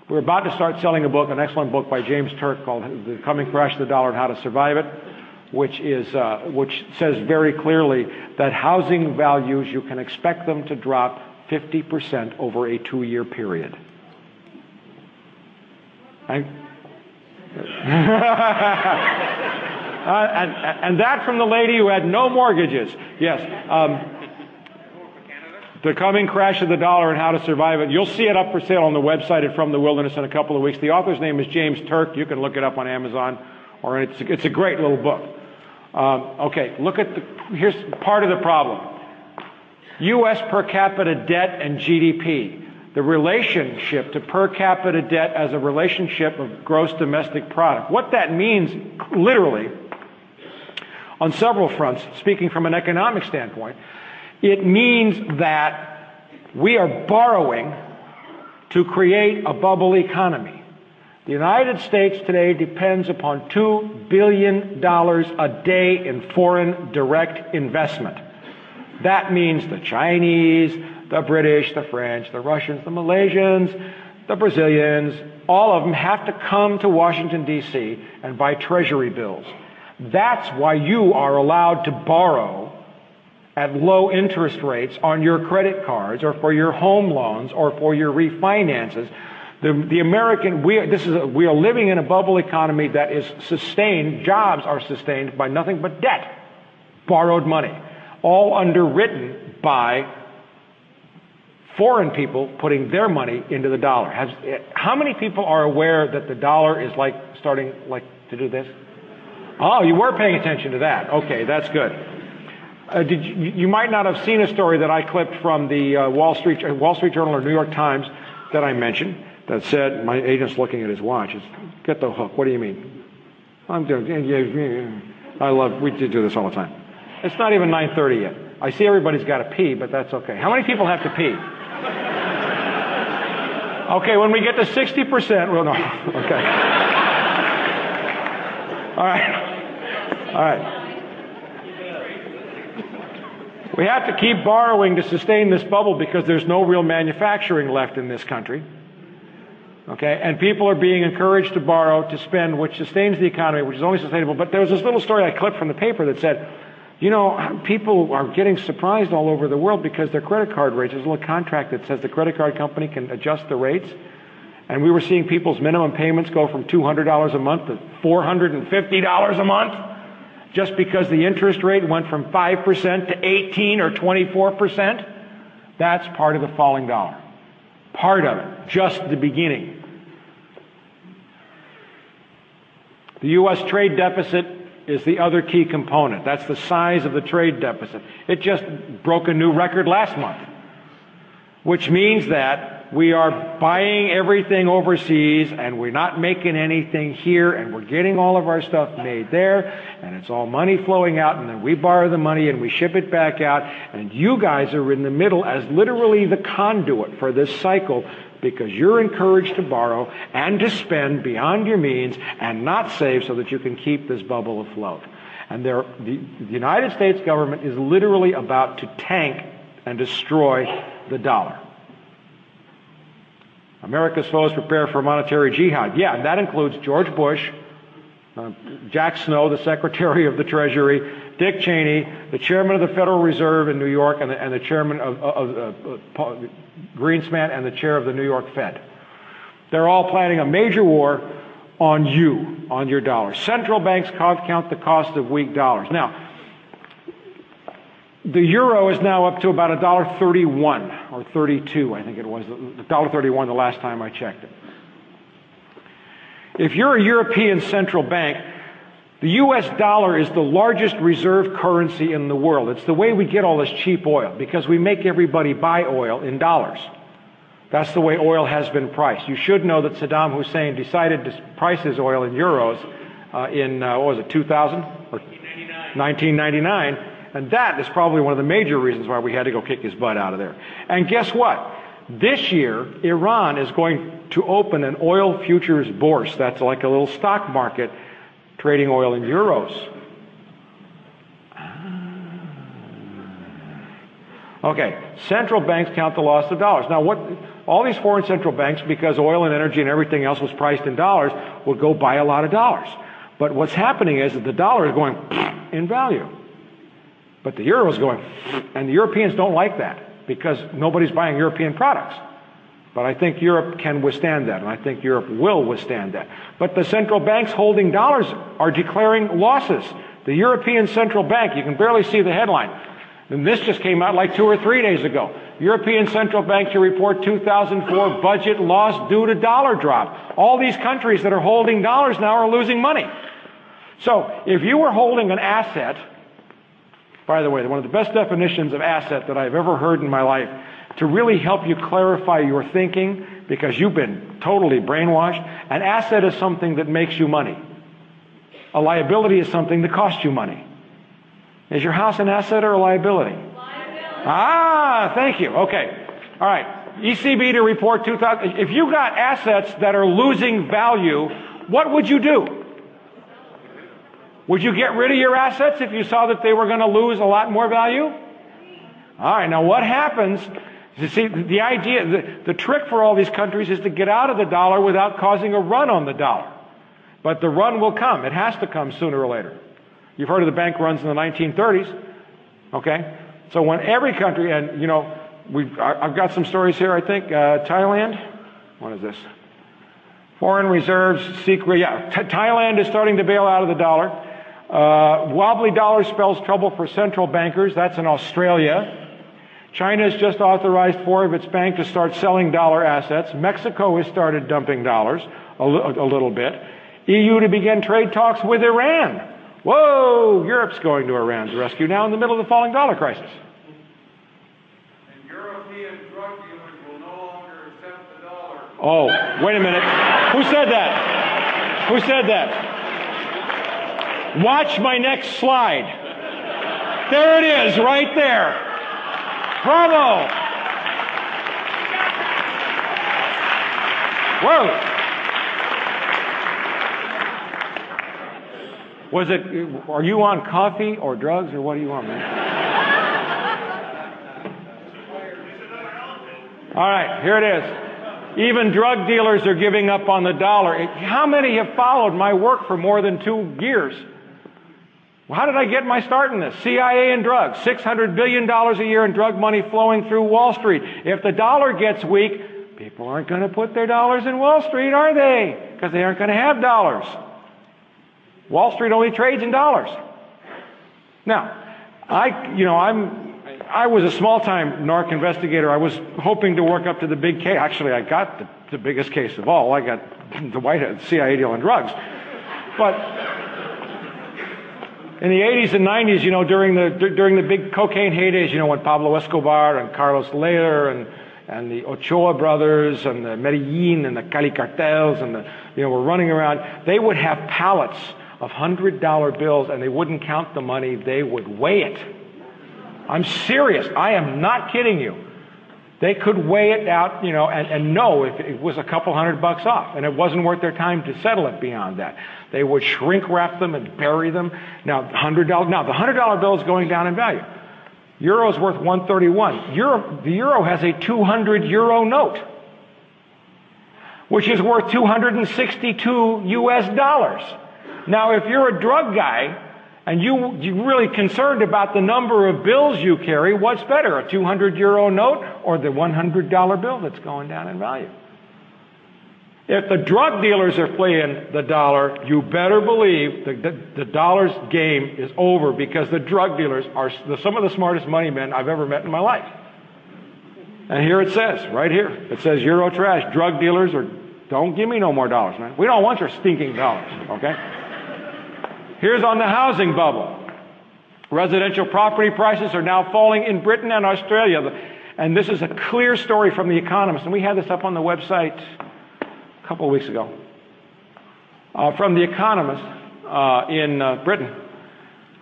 We're about to start selling a book, an excellent book by James Turk called The Coming Crash of the Dollar and How to Survive It, which says very clearly that housing values, you can expect them to drop 50% over a 2-year period. And that from the lady who had no mortgages. Yes. The Coming Crash of the Dollar and How to Survive It. You'll see it up for sale on the website at From the Wilderness in a couple of weeks. The author's name is James Turk. You can look it up on Amazon, or it's a great little book. Okay, here's part of the problem. U.S. per capita debt and GDP. The relationship to per capita debt as a relationship of gross domestic product. What that means, literally, on several fronts, speaking from an economic standpoint, it means that we are borrowing to create a bubble economy. The United States today depends upon $2 billion a day in foreign direct investment. That means the Chinese, the British, the French, the Russians, the Malaysians, the Brazilians, all of them have to come to Washington, D.C. and buy treasury bills. That's why you are allowed to borrow at low interest rates on your credit cards or for your home loans or for your refinances. We are living in a bubble economy that is sustained, jobs are sustained by nothing but debt, borrowed money, all underwritten by foreign people putting their money into the dollar. How many people are aware that the dollar is starting to do this? Oh, you were paying attention to that. Okay, that's good. You might not have seen a story that I clipped from the Wall Street Journal or New York Times that I mentioned that said, my agent's looking at his watch. Get the hook. What do you mean? We do this all the time. It's not even 9:30 yet. I see everybody's got to pee, but that's okay. How many people have to pee? Okay, when we get to 60%, well, no. Okay. All right. We have to keep borrowing to sustain this bubble because there's no real manufacturing left in this country. Okay, and people are being encouraged to borrow to spend, which sustains the economy, which is only sustainable. But there was this little story I clipped from the paper that said, people are getting surprised all over the world because their credit card rates, there's a little contract that says the credit card company can adjust the rates. And we were seeing people's minimum payments go from $200 a month to $450 a month just because the interest rate went from 5% to 18 or 24%. That's part of the falling dollar. Part of it. Just the beginning. The U.S. trade deficit is the other key component. That's the size of the trade deficit. It just broke a new record last month, which means that we are buying everything overseas and we're not making anything here, and we're getting all of our stuff made there, and it's all money flowing out, and then we borrow the money and we ship it back out, and you guys are in the middle as literally the conduit for this cycle because you're encouraged to borrow and to spend beyond your means and not save so that you can keep this bubble afloat. And the United States government is literally about to tank and destroy the dollar. America's foes prepare for monetary jihad. Yeah, and that includes George Bush, Jack Snow, the Secretary of the Treasury, Dick Cheney, the Chairman of the Federal Reserve in New York, and the Chairman of Greenspan, and the Chair of the New York Fed. They're all planning a major war on you, on your dollar. Central banks count the cost of weak dollars. Now, the euro is now up to about $1.31 or 32, I think it was. $1.31 the last time I checked it. If you're a European central bank, the U.S. dollar is the largest reserve currency in the world. It's the way we get all this cheap oil, because we make everybody buy oil in dollars. That's the way oil has been priced. You should know that Saddam Hussein decided to price his oil in euros in, 2000? Or 1999. And that is probably one of the major reasons why we had to go kick his butt out of there. And guess what? This year, Iran is going to open an oil futures bourse. That's like a little stock market trading oil in euros. Okay, central banks count the loss of dollars. Now, all these foreign central banks, because oil and energy and everything else was priced in dollars, would go buy a lot of dollars. But what's happening is that the dollar is going in value. But the euro is going, and the Europeans don't like that because nobody's buying European products. But I think Europe can withstand that, and I think Europe will withstand that. But the central banks holding dollars are declaring losses. The European Central Bank, you can barely see the headline. And this just came out like 2 or 3 days ago. European Central Bank to report 2004 budget loss due to dollar drop. All these countries that are holding dollars now are losing money. So if you were holding an asset, by the way, one of the best definitions of asset that I've ever heard in my life, to really help you clarify your thinking, because you've been totally brainwashed, an asset is something that makes you money. A liability is something that costs you money. Is your house an asset or a liability? Liability. Ah, thank you. Okay. All right. ECB to report 2000. If you got assets that are losing value, what would you do? Would you get rid of your assets if you saw that they were going to lose a lot more value? All right. Now what happens, you see, the idea, the trick for all these countries is to get out of the dollar without causing a run on the dollar. But the run will come. It has to come sooner or later. You've heard of the bank runs in the 1930s. Okay? So when every country, and you know, I've got some stories here, I think. Thailand. What is this? Foreign reserves, secret. Yeah, Thailand is starting to bail out of the dollar. Wobbly dollar spells trouble for central bankers. That's in Australia. China has just authorized 4 of its banks to start selling dollar assets. Mexico has started dumping dollars a little bit. EU to begin trade talks with Iran. Whoa! Europe's going to Iran's rescue now in the middle of the falling dollar crisis. And European drug dealers will no longer accept the dollar. Oh, wait a minute. Who said that? Who said that? Watch my next slide. There it is, right there. Bravo! Whoa! Was it, are you on coffee or drugs or what are you on, man? All right, here it is. Even drug dealers are giving up on the dollar. How many have followed my work for more than 2 years? Well, how did I get my start in this? CIA and drugs. $600 billion a year in drug money flowing through Wall Street. If the dollar gets weak, people aren't going to put their dollars in Wall Street, are they? Because they aren't going to have dollars. Wall Street only trades in dollars. Now, I was a small-time narc investigator. I was hoping to work up to the big case. Actually, I got the biggest case of all. I got the White House CIA deal on drugs. But in the 80s and 90s, you know, during the big cocaine heydays, you know, when Pablo Escobar and Carlos Lader and the Ochoa brothers and the Medellin and the Cali cartels and were running around, they would have pallets of $100 bills, and they wouldn't count the money, they would weigh it. I'm serious. I am not kidding you. They could weigh it out, you know, and know if it was a couple $100 off, and it wasn't worth their time to settle it beyond that. They would shrink wrap them and bury them. Now, the $100 bill is going down in value. Euro's worth 131. The euro has a 200 euro note, which is worth 262 US dollars. Now, if you're a drug guy and you're really concerned about the number of bills you carry, what's better, a 200 euro note or the $100 bill that's going down in value? If the drug dealers are playing the dollar, you better believe the dollar's game is over, because the drug dealers are some of the smartest money men I've ever met in my life. And here it says, right here, it says Euro trash, drug dealers don't give me no more dollars, man. We don't want your stinking dollars, okay? Here's on the housing bubble. Residential property prices are now falling in Britain and Australia. And this is a clear story from The Economist. And we had this up on the website a couple of weeks ago. From The Economist in Britain.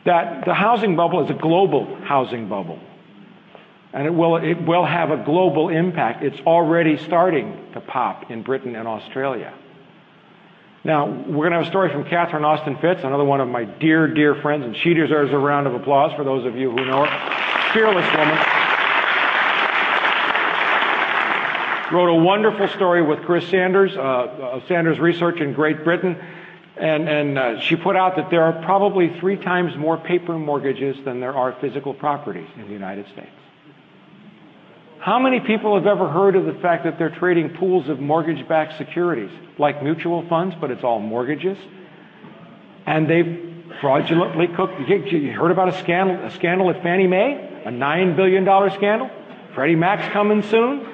That the housing bubble is a global housing bubble. And it will have a global impact. It's already starting to pop in Britain and Australia. Now, we're going to have a story from Catherine Austin Fitz, another one of my dear, dear friends, and she deserves a round of applause for those of you who know her. Fearless woman. wrote a wonderful story with Chris Sanders, Sanders Research in Great Britain, and she put out that there are probably 3 times more paper mortgages than there are physical properties in the United States. How many people have ever heard of the fact that they're trading pools of mortgage-backed securities, like mutual funds, but it's all mortgages? And they've fraudulently cooked. You heard about a scandal at Fannie Mae? A $9 billion scandal? Freddie Mac's coming soon?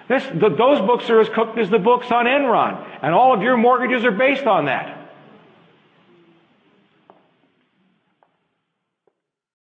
Those books are as cooked as the books on Enron. And all of your mortgages are based on that.